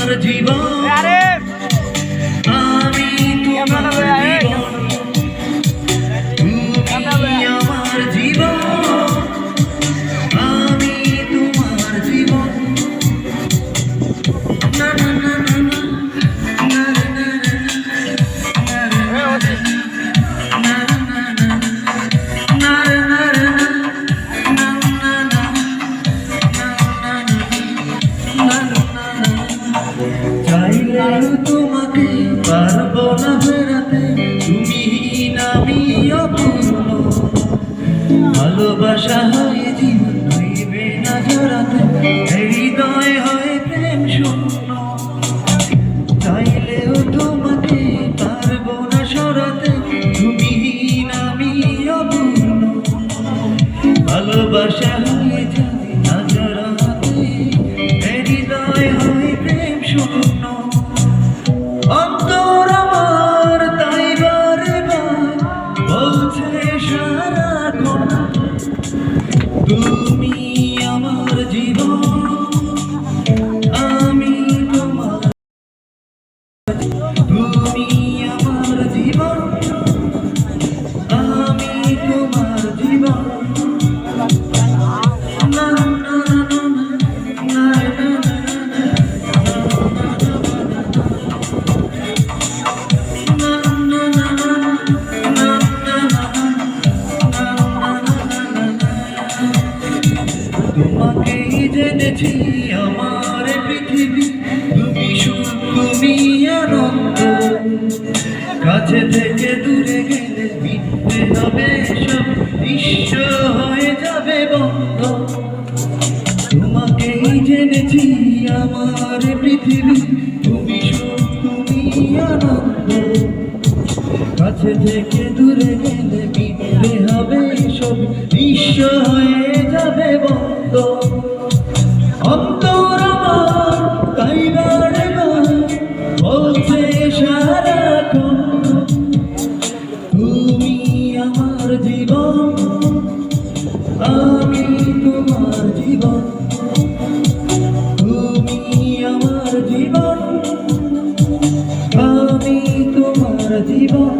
তোমার জীবন, আমি তোমার জীবন, তুমি আমার জীবন, আমি তোমার জীবন। না না না না না না না চাইলেও তোমাকে পারবো না ফেরাতে, তুমি আমি অপূর্ণ। ভালোবাসা হয়ে জীবন হইবে না জড়াতে, হৃদয় হয় প্রেম শূন্য। চাইলেও তোমাকে পারবো না সরাতে, তুমি আমি অপূর্ণ। ভালোবাসা হয়ে যাবে না জড়াতে, হৃদয় হয় প্রেম শূন্য। অন্তর আমার তাই বারে বার বলছে সারাক্ষণ, তুমি আমার জীবন, আমি তোমার, তুমি আমার জীবন, আমি তোমার জীবন। না না না না না তোমাকেই জেনেছি আমার পৃথিবী, তুমি সুখ, তুমি আনন্দ। কাছে থেকে দূরে গেলে মিটতে হবে সব, বিশ্ব হয়ে যাবে বন্ধ। তোমাকেই জেনেছি আমার পৃথিবী, তুমি সুখ, তুমি আনন্দ। কাছে থেকে দূরে গেলে মিটতে হবে সব, বিশ্ব হয়ে যাবে বন্ধ। অন্তর আমার তাই বারে বার বলছে সারাক্ষণ, তুমি আমার জীবন, আমি তোমার জীবন, তুমি আমার জীবন, আমি তোমার জীবন।